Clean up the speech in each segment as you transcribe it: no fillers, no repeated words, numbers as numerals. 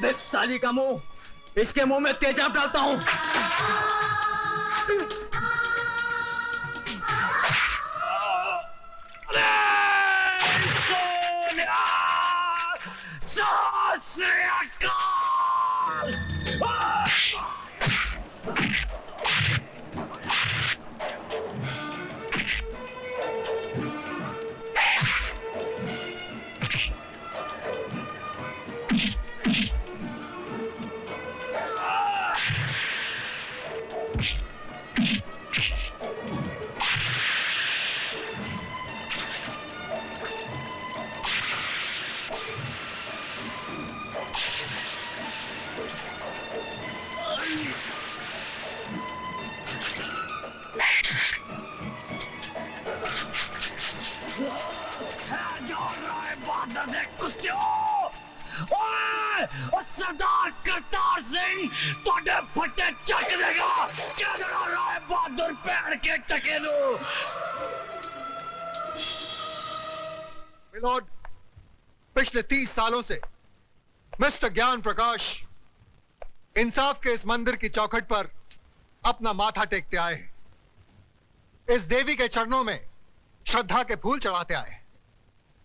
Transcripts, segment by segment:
दे साली का मुंह, इसके मुंह में तेजाब डालता हूं। सरदार करतार सिंह तोड़े फटे चक देगा। क्या डरा रहा है बहादुर पेड़ के टकेलू। मिलोड, पिछले 30 सालों से मिस्टर ज्ञान प्रकाश इंसाफ के इस मंदिर की चौखट पर अपना माथा टेकते आए हैं। इस देवी के चरणों में श्रद्धा के फूल चढ़ाते आए,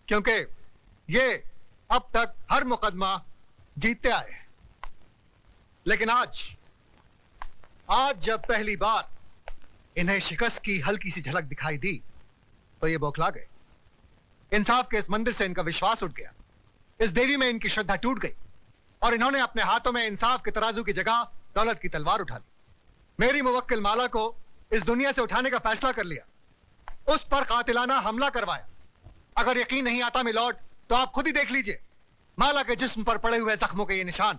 क्योंकि ये अब तक हर मुकदमा जीतते आए। लेकिन आज जब पहली बार इन्हें शिकस्त की हल्की सी झलक दिखाई दी तो ये बौखला गए। इंसाफ के इस मंदिर से इनका विश्वास उठ गया, इस देवी में इनकी श्रद्धा टूट गई और इन्होंने अपने हाथों में इंसाफ के तराजू की जगह दौलत की तलवार उठा ली। मेरी मुवक्किल माला को इस दुनिया से उठाने का फैसला कर लिया, उस पर कातिलाना हमला करवाया। अगर यकीन नहीं आता मिलॉर्ड तो आप खुद ही देख लीजिए माला के जिस्म पर पड़े हुए जख्मों के ये निशान।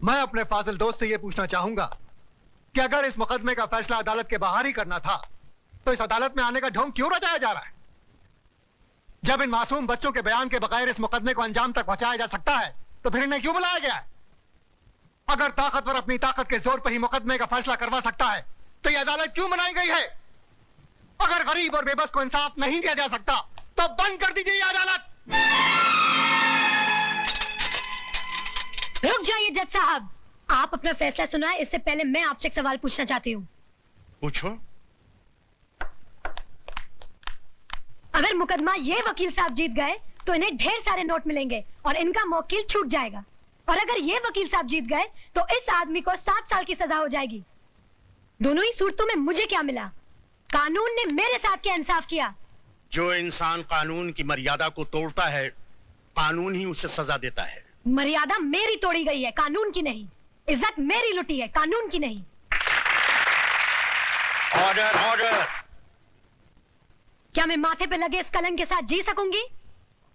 मैं अपने फाजिल दोस्त से यह पूछना चाहूंगा कि अगर इस मुकदमे का फैसला अदालत के बाहर ही करना था तो इस अदालत में आने का ढोंग क्यों रचाया जा रहा है? जब इन मासूम बच्चों के बयान के बगैर इस मुकदमे को अंजाम तक पहुंचाया जा सकता है तो फिर इन्हें क्यों बुलाया गया है? अगर ताकतवर अपनी ताकत के जोर पर ही मुकदमे का फैसला करवा सकता है तो यह अदालत क्यों बनाई गई है? अगर गरीब और बेबस को इंसाफ नहीं दिया जा सकता तो बंद कर दीजिए यह अदालत। रुक जाइए जज साहब, आप अपना फैसला सुनाए इससे पहले मैं आपसे एक सवाल पूछना चाहती हूँ। पूछो। अगर मुकदमा ये वकील साहब जीत गए तो इन्हें ढेर सारे नोट मिलेंगे और इनका मौकिल छूट जाएगा, और अगर ये वकील साहब जीत गए तो इस आदमी को 7 साल की सजा हो जाएगी। दोनों ही सूरतों में मुझे क्या मिला? कानून ने मेरे साथ क्या इंसाफ किया? जो इंसान कानून की मर्यादा को तोड़ता है कानून ही उसे सजा देता है। मर्यादा मेरी तोड़ी गई है, कानून की नहीं। इज्जत मेरी लुटी है, कानून की नहीं। Order order. क्या मैं माथे पे लगे इस कलंक के साथ जी सकूंगी?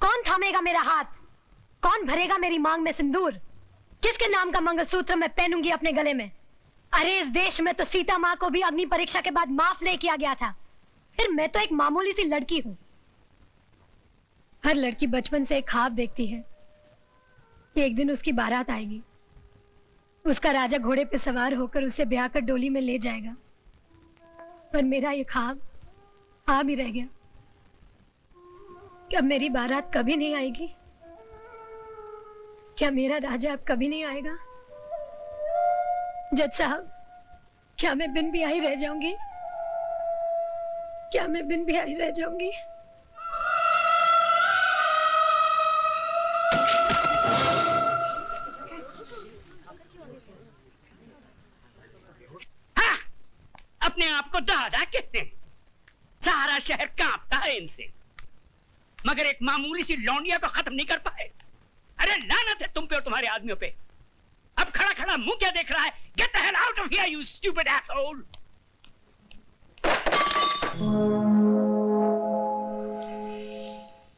कौन थामेगा मेरा हाथ? कौन भरेगा मेरी मांग में सिंदूर? किसके नाम का मंगलसूत्र मैं पहनूंगी अपने गले में? अरे इस देश में तो सीता माँ को भी अग्नि परीक्षा के बाद माफ नहीं किया गया था, फिर मैं तो एक मामूली सी लड़की हूं। हर लड़की बचपन से एक ख्वाब देखती है कि एक दिन उसकी बारात आएगी, उसका राजा घोड़े पे सवार होकर उसे ब्याह कर डोली में ले जाएगा। पर मेरा ये ख्वाब ख्वाब ही रह गया। क्या मेरी बारात कभी नहीं आएगी? क्या मेरा राजा अब कभी नहीं आएगा? जज साहब, क्या मैं बिन ब्याही रह जाऊंगी? क्या मैं बिन ब्याही रह जाऊंगी? हाँ, अपने आप को दादा कहते हैं। सारा शहर कांपता है इनसे, मगर एक मामूली सी लौंडिया को खत्म नहीं कर पाए। अरे लानत है तुम पे और तुम्हारे आदमियों पे। अब खड़ा खड़ा मुंह क्या देख रहा है? Get the hell out of here you stupid asshole.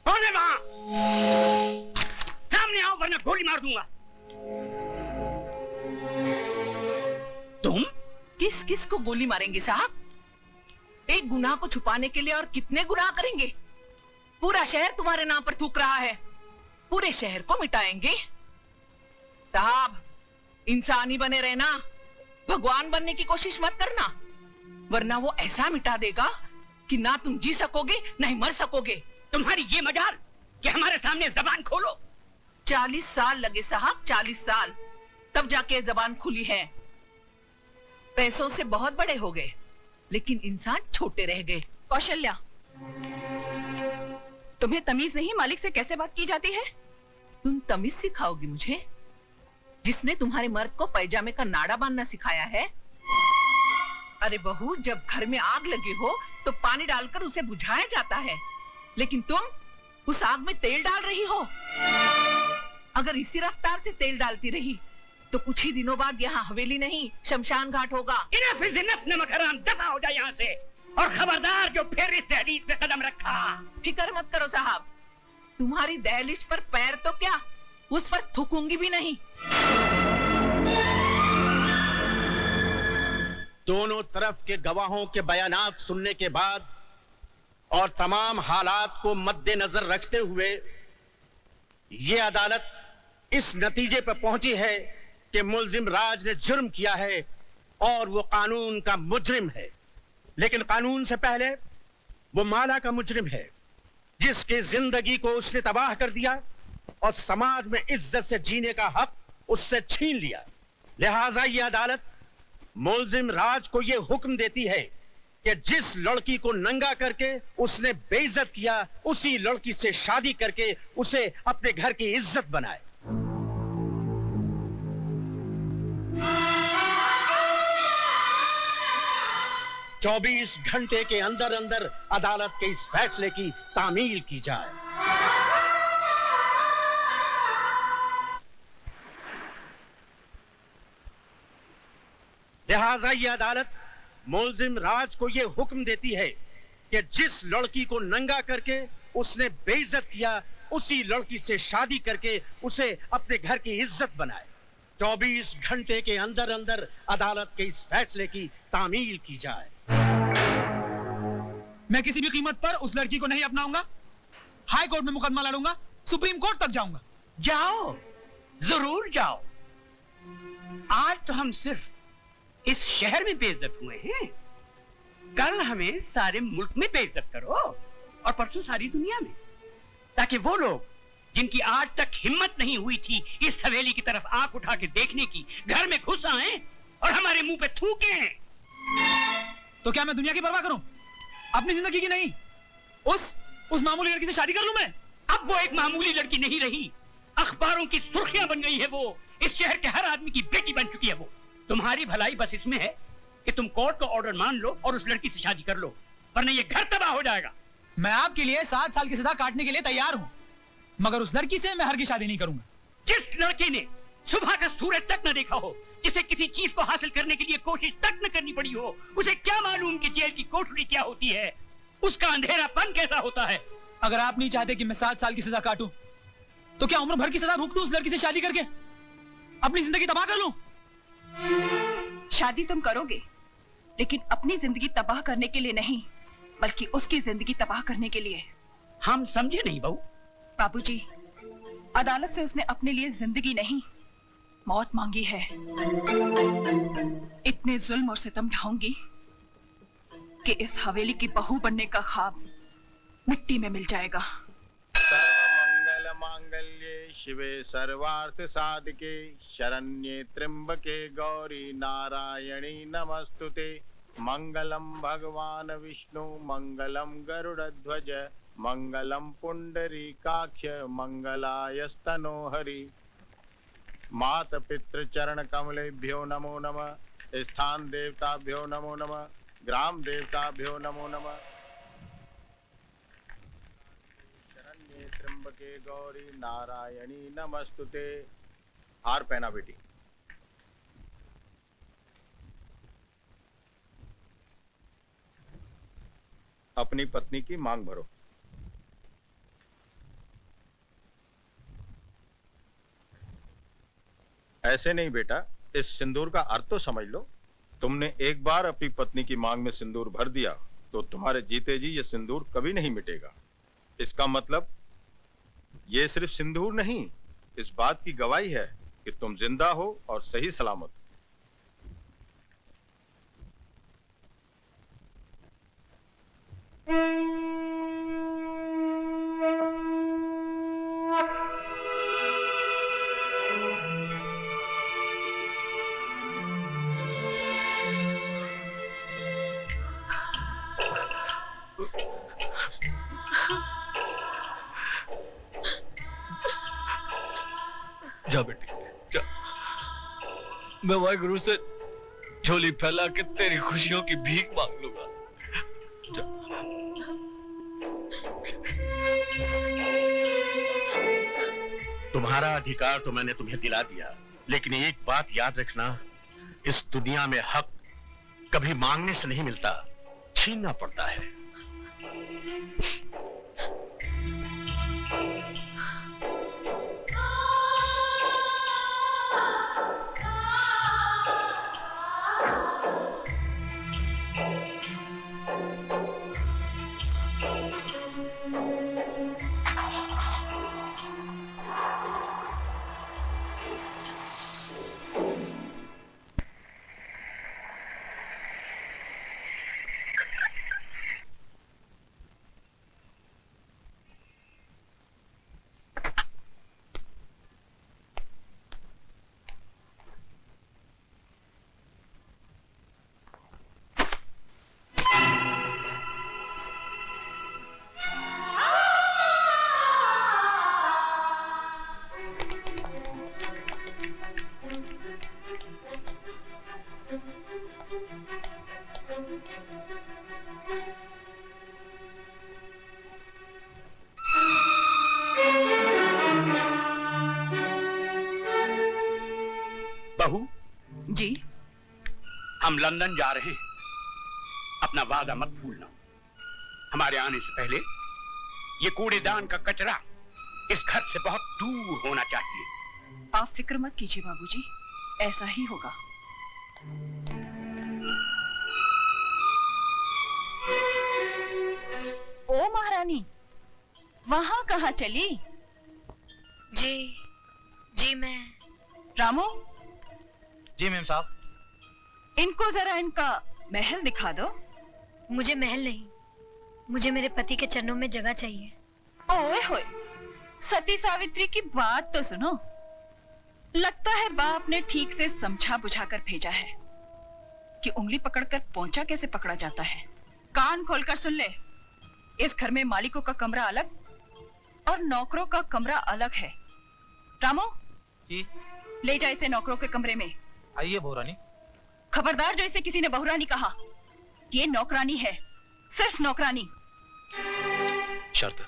कौन है वहां? सामने आओ वरना गोली मार दूंगा। तुम किस किस को गोली मारेंगे साहब? एक गुनाह को छुपाने के लिए और कितने गुनाह करेंगे? पूरा शहर तुम्हारे नाम पर थूक रहा है, पूरे शहर को मिटाएंगे। साहब, इंसानी बने रहना, भगवान बनने की कोशिश मत करना, वरना वो ऐसा मिटा देगा कि ना तुम जी सकोगे ना ही मर सकोगे। तुम्हारी ये मजाल कि हमारे सामने जबान खोलो। 40 साल लगे साहब, 40 साल, तब जाके जबान खुली है। पैसों से बहुत बड़े हो गए, लेकिन इंसान छोटे रह गए। कौशल्या, तुम्हें तमीज नहीं मालिक से कैसे बात की जाती है? तुम तमीज सिखाओगी मुझे, जिसने तुम्हारे मर्द को पैजामे का नाड़ा बांधना सिखाया है? अरे बहू, जब घर में आग लगी हो तो पानी डालकर उसे बुझाया जाता है, लेकिन तुम उस आग में तेल डाल रही हो। अगर इसी रफ्तार से तेल डालती रही तो कुछ ही दिनों बाद यहाँ हवेली नहीं, शमशान घाट होगा। इनफ इज इनफ, नमक हराम, दफा हो जाए यहाँ से। और खबरदार जो फिर इस दहलीज पे कदम रखा। फिक्र मत करो साहब, तुम्हारी दहलीज पर पैर तो क्या, उस पर थूकूंगी भी नहीं। दोनों तरफ के गवाहों के बयानात सुनने के बाद और तमाम हालात को मद्देनजर रखते हुए ये अदालत इस नतीजे पर पहुंची है कि मुल्जिम राज ने जुर्म किया है और वो कानून का मुजरिम है। लेकिन कानून से पहले वो माला का मुजरिम है, जिसकी जिंदगी को उसने तबाह कर दिया और समाज में इज्जत से जीने का हक उससे छीन लिया। लिहाजा ये अदालत मुल्जिम राज को ये हुक्म देती है कि जिस लड़की को नंगा करके उसने बेइज्जत किया, उसी लड़की से शादी करके उसे अपने घर की इज्जत बनाए। चौबीस घंटे के अंदर अंदर अदालत के इस फैसले की तामील की जाए। लिहाजा ये अदालत मुल्जिम राज को यह हुक्म देती है कि जिस लड़की को नंगा करके उसने बेइज्जत किया, उसी लड़की से शादी करके उसे अपने घर की इज्जत बनाए। 24 घंटे के अंदर अंदर अदालत के इस फैसले की तामील की जाए। मैं किसी भी कीमत पर उस लड़की को नहीं अपनाऊंगा। हाई कोर्ट में मुकदमा लड़ूंगा, सुप्रीम कोर्ट तक जाऊंगा। जाओ, जरूर जाओ। आज तो हम सिर्फ इस शहर में बेइज्जत हुए हैं, कल हमें सारे मुल्क में बेइज्जत करो और परसों सारी दुनिया में, ताकि वो लोग जिनकी आज तक हिम्मत नहीं हुई थी इस हवेली की तरफ आंख उठा के देखने की, घर में घुस आए और हमारे मुंह पे थूके। तो क्या मैं दुनिया की परवाह करूं, अपनी जिंदगी की नहीं? उस मामूली लड़की से शादी कर लूं मैं? अब वो एक मामूली लड़की नहीं रही, अखबारों की सुर्खियां बन गई है वो। इस शहर के हर आदमी की बेटी बन चुकी है वो। तुम्हारी भलाई बस इसमें है कि तुम कोर्ट का ऑर्डर मान लो और उस लड़की से शादी कर लो, वरना ये घर तबाह हो जाएगा। मैं आपके लिए 7 साल की सजा काटने के लिए तैयार हूं, मगर उस लड़की से मैं हरगिज़ शादी नहीं करूंगा। जिस लड़के ने सुबह का सूरज तक न देखा हो, जिसे किसी चीज को हासिल करने के लिए कोशिश तक न करनी पड़ी हो, उसे क्या मालूम कि जेल की कोठरी क्या होती है, उसका अंधेरापन कैसा होता है। अगर आप नहीं चाहते कि मैं 7 साल की सजा काटूं, तो क्या उम्र भर की सजा भुगतूं उस लड़की से शादी करके, अपनी जिंदगी तबाह कर लूं? शादी तुम करोगे, लेकिन अपनी जिंदगी तबाह करने के लिए नहीं, बल्कि उसकी जिंदगी तबाह करने के लिए। हम समझे नहीं बहू। बाबूजी, अदालत से उसने अपने लिए जिंदगी नहीं, मौत मांगी है। इतने जुल्म और सितम ढाऊंगी कि इस हवेली की बहू बनने का ख्वाब मिट्टी में मिल जाएगा। मंगल मांगल्ये शिवे सर्वार्थ साधके शरण्ये त्र्यंबके गौरी नारायणी नमस्तुते। मंगलम भगवान विष्णु मंगलम गरुड़ध्वज मंगलम पुंडरीकाक्ष मंगलायस्तनो हरि। मात पितृ चरण कमलेभ्यो नमो नमः। स्थान देवताभ्यो नमो नमः। ग्राम देवताभ्यो नमो नमः। शरण्ये त्र्यंबके गौरी नारायणी नमस्तुते। हार पहना बेटी। अपनी पत्नी की मांग भरो। ऐसे नहीं बेटा, इस सिंदूर का अर्थ तो समझ लो। तुमने एक बार अपनी पत्नी की मांग में सिंदूर भर दिया तो तुम्हारे जीते जी ये सिंदूर कभी नहीं मिटेगा। इसका मतलब ये सिर्फ सिंदूर नहीं, इस बात की गवाही है कि तुम जिंदा हो और सही सलामत। जा बेटी जा। मैं वाहिगुरु से झोली फैला के तेरी खुशियों की भीख मांग लूंगा। जा। तुम्हारा अधिकार तो मैंने तुम्हें दिला दिया, लेकिन एक बात याद रखना, इस दुनिया में हक कभी मांगने से नहीं मिलता, छीनना पड़ता है। बहू जी। हम लंदन जा रहे हैं, अपना वादा मत भूलना। हमारे आने से पहले ये कूड़ेदान का कचरा इस घर से बहुत दूर होना चाहिए। आप फिक्र मत कीजिए बाबूजी, ऐसा ही होगा। ओ महारानी, वहां कहाँ चली? जी जी मैं। रामू, जी मैम साहब। इनको जरा इनका महल दिखा दो। मुझे महल नहीं, मुझे मेरे पति के चरणों में जगह चाहिए। ओए होए, सती सावित्री की बात तो सुनो। लगता है बाप ने ठीक से समझा बुझा कर भेजा है कि उंगली पकड़कर पोंछा कैसे पकड़ा जाता है। कान खोलकर सुन ले, इस घर में मालिकों का कमरा अलग और नौकरों का कमरा अलग है। रामू जी। ले जा इसे नौकरों के कमरे में। आइए बहुरानी। खबरदार जो इसे किसी ने बहुरानी कहा, ये नौकरानी है, सिर्फ नौकरानी। शारदा,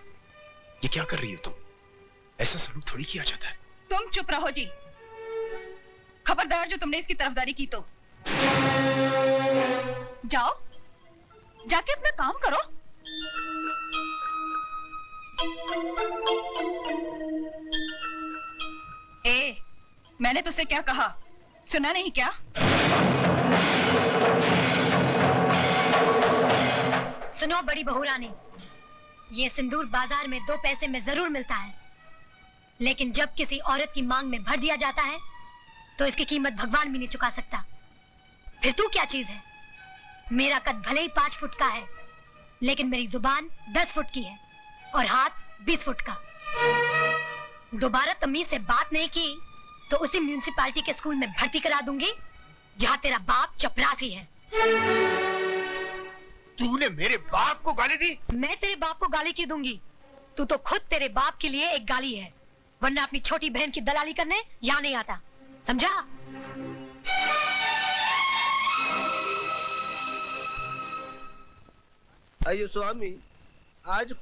ये क्या कर रही हो तुम? ऐसा सलूक थोड़ी किया जाता है। तुम चुप रहो जी। खबरदार जो तुमने इसकी तरफदारी की तो जाओ, जाके अपना काम करो। ए, मैंने तुझसे क्या कहा, सुना नहीं क्या? सुनो बड़ी बहू रानी, ये सिंदूर बाजार में 2 पैसे में जरूर मिलता है, लेकिन जब किसी औरत की मांग में भर दिया जाता है तो इसकी कीमत भगवान भी नहीं चुका सकता। फिर तू क्या चीज है? मेरा कद भले ही 5 फुट का है, लेकिन मेरी जुबान 10 फुट की है और हाथ 20 फुट का। दोबारा तमीज से बात नहीं की तो उसी म्यूनिसिपालिटी के स्कूल में भर्ती करा दूंगी जहाँ तेरा बाप चपरासी है। तूने मेरे बाप को गाली दी? मैं तेरे बाप को गाली क्यों दूंगी? तू तो खुद तेरे बाप के लिए एक गाली है, वरना अपनी छोटी बहन की दलाली करने यहाँ नहीं आता, समझा? अयो स्वामी, आज